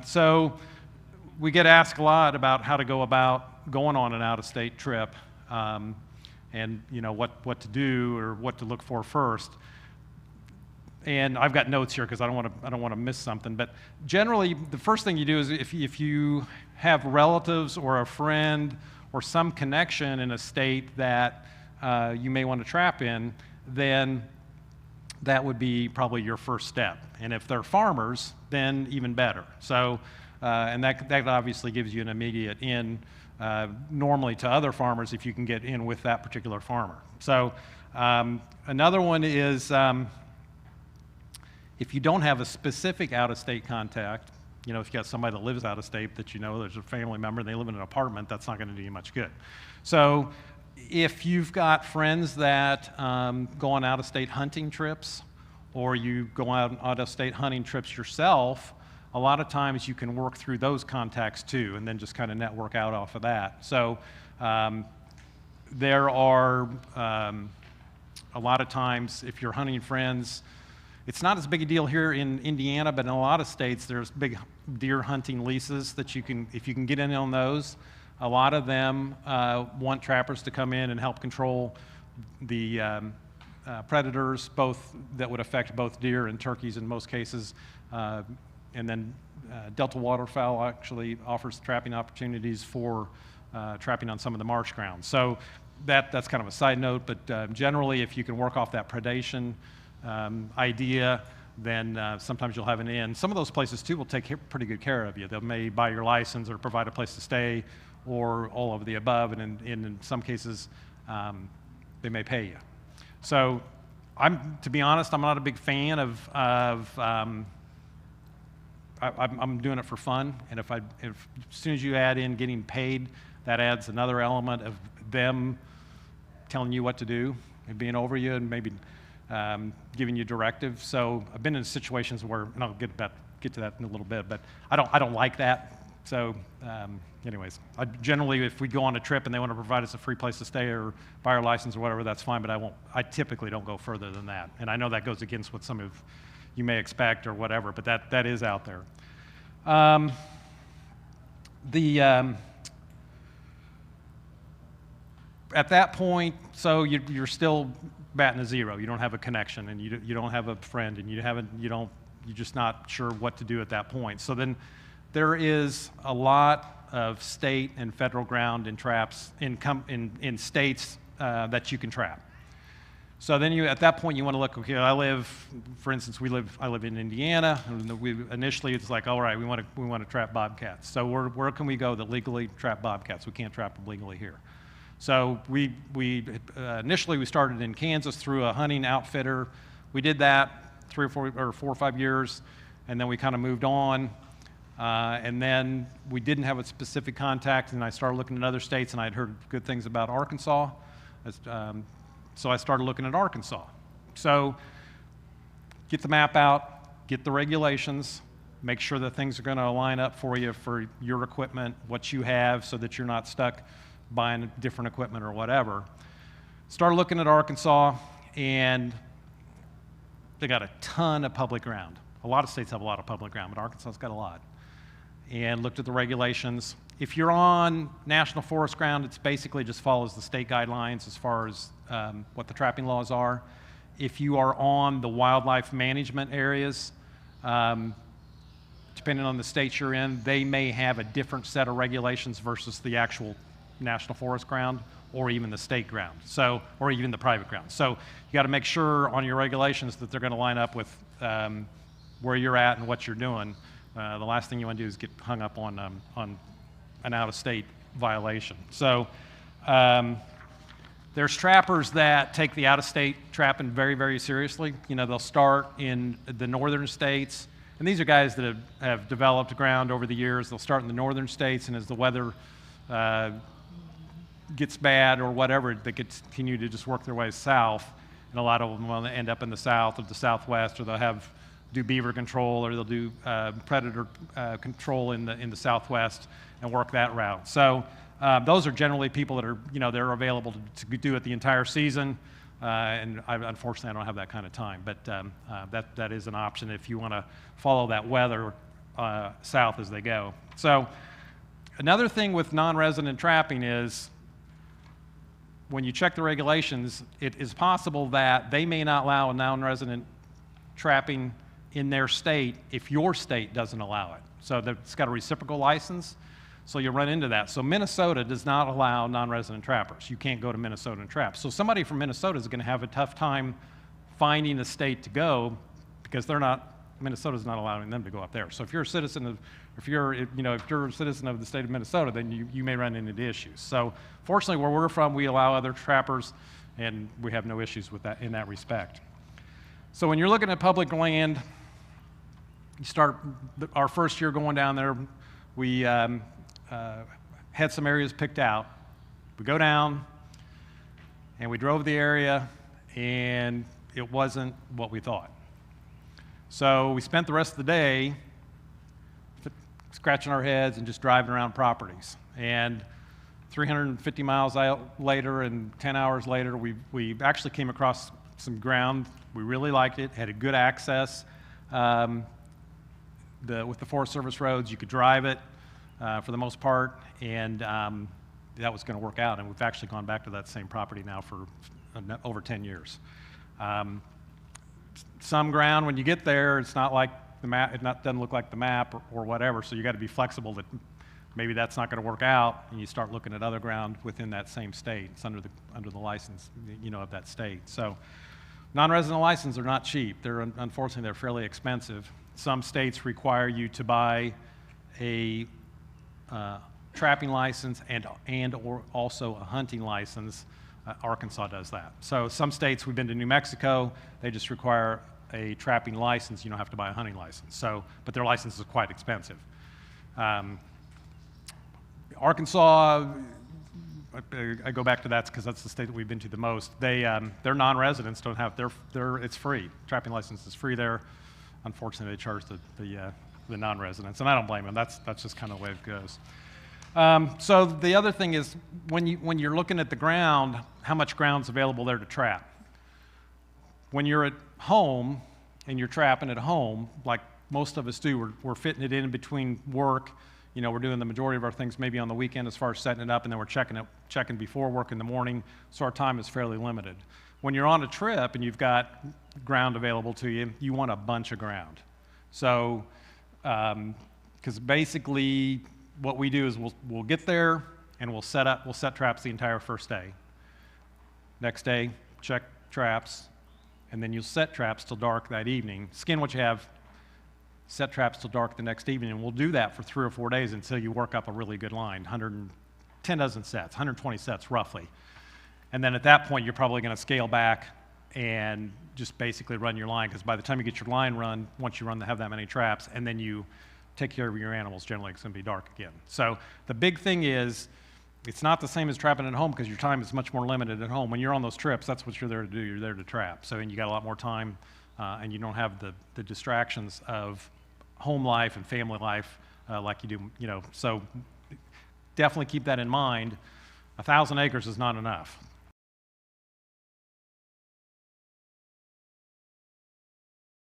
So we get asked a lot about how to go about going on an out-of-state trip, and what to do or what to look for first. And I've got notes here because I don't want to miss something. But generally, the first thing you do is if you have relatives or a friend or some connection in a state that you may want to trap in, then that would be probably your first step. And if they're farmers, then even better. So, and that obviously gives you an immediate in normally to other farmers if you can get in with that particular farmer. So another one is if you don't have a specific out-of-state contact, if you got somebody that lives out of state that there's a family member and they live in an apartment, that's not going to do you much good. So if you've got friends that go on out-of-state hunting trips, or you go on out-of-state hunting trips yourself, a lot of times you can work through those contacts too, and then just kind of network out off of that. So there are a lot of times, if you're hunting friends, it's not as big a deal here in Indiana, but in a lot of states, there's big deer hunting leases that if you can get in on those. A lot of them want trappers to come in and help control the predators, both that would affect both deer and turkeys in most cases. And then Delta Waterfowl actually offers trapping opportunities for trapping on some of the marsh grounds. So that's kind of a side note, but generally if you can work off that predation idea, then sometimes you'll have an in. Some of those places too will take pretty good care of you. They may buy your license or provide a place to stay, or all of the above, and in some cases they may pay you. So to be honest, I'm not a big fan of I'm doing it for fun, and if as soon as you add in getting paid, that adds another element of them telling you what to do and being over you and maybe giving you directives. So I've been in situations where, and I'll get to that in a little bit, but I don't like that. So anyways, generally if we go on a trip and they want to provide us a free place to stay or buy our license or whatever, that's fine, but I typically don't go further than that. And I know that goes against what some of you may expect or whatever, but that is out there. At that point, so you're still batting a zero. You don't have a connection, and you don't have a friend, and you're just not sure what to do at that point. So then there is a lot of state and federal ground and traps in states that you can trap. So then at that point you want to look, okay, I live in Indiana, and initially it's like, all right, we want to trap bobcats. So where can we go that legally trap bobcats? We can't trap them legally here. So we initially started in Kansas through a hunting outfitter. We did that 4 or 5 years, and then we kind of moved on. And then we didn't have a specific contact, and I started looking at other states, and I'd heard good things about Arkansas. So I started looking at Arkansas. So get the map out, get the regulations, make sure that things are going to line up for you for your equipment, what you have, so that you're not stuck buying different equipment or whatever. Started looking at Arkansas, and they got a ton of public ground. A lot of states have a lot of public ground, but Arkansas's got a lot. And looked at the regulations. If you're on national forest ground, it's basically just follows the state guidelines as far as what the trapping laws are. If you are on the wildlife management areas, depending on the state you're in, they may have a different set of regulations versus the actual national forest ground or even the state ground, or even the private ground. So you got to make sure on your regulations that they're going to line up with where you're at and what you're doing. The last thing you want to do is get hung up on an out-of-state violation. So there's trappers that take the out-of-state trapping very, very seriously. They'll start in the northern states, and these are guys that have developed ground over the years. They'll start in the northern states, and as the weather gets bad or whatever, they continue to just work their way south, and a lot of them will end up in the south or the southwest, or they'll do beaver control, or they'll do predator control in the southwest and work that route. So those are generally people that are, they're available to do it the entire season. And unfortunately, I don't have that kind of time. But that is an option if you want to follow that weather south as they go. So another thing with non-resident trapping is when you check the regulations, it is possible that they may not allow a non-resident trapping in their state if your state doesn't allow it. So it's got a reciprocal license, so you'll run into that. So Minnesota does not allow non-resident trappers. You can't go to Minnesota and trap. So somebody from Minnesota is going to have a tough time finding a state to go because Minnesota's not allowing them to go up there. So if you're a citizen of, if you're a citizen of the state of Minnesota, then you may run into issues. So fortunately, where we're from, we allow other trappers, and we have no issues with that in that respect. So when you're looking at public land, you start our first year going down there. We had some areas picked out. We go down, and we drove the area, and it wasn't what we thought. So we spent the rest of the day scratching our heads and just driving around properties. And 350 miles out later and 10 hours later, we actually came across some ground. We really liked it, had a good access. With the Forest Service roads, you could drive it for the most part, and that was going to work out. And we've actually gone back to that same property now for over 10 years. Some ground, when you get there, it's not like the map, doesn't look like the map or whatever, so you got to be flexible that maybe that's not going to work out, and you start looking at other ground within that same state. It's under the license, of that state. So non-resident licenses are not cheap. Unfortunately, they're fairly expensive. Some states require you to buy a trapping license and or also a hunting license. Arkansas does that. So some states, we've been to New Mexico, they just require a trapping license. You don't have to buy a hunting license. So, but their license is quite expensive. Arkansas, I go back to that because that's the state that we've been to the most. Their non-residents don't have, it's free. Trapping license is free there. Unfortunately, they charge the non-residents, and I don't blame them. That's just kind of the way it goes. So the other thing is when you're looking at the ground, how much ground's available there to trap. When you're at home and you're trapping at home, like most of us do, we're fitting it in between work. We're doing the majority of our things maybe on the weekend as far as setting it up, and then we're checking before work in the morning, so our time is fairly limited. When you're on a trip and you've got ground available to you, you want a bunch of ground. So, because basically what we do is we'll get there and we'll set traps the entire first day. Next day, check traps, and then you'll set traps till dark that evening. Skin what you have, set traps till dark the next evening, and we'll do that for 3 or 4 days until you work up a really good line, 10 dozen sets, 120 sets roughly. And then at that point, you're probably going to scale back and just basically run your line, because by the time you get your line run, once you have that many traps, and then you take care of your animals, generally it's going to be dark again. So the big thing is, it's not the same as trapping at home because your time is much more limited at home. When you're on those trips, that's what you're there to do. You're there to trap. So, and you got a lot more time, and you don't have the distractions of home life and family life like you do, So definitely keep that in mind. 1,000 acres is not enough.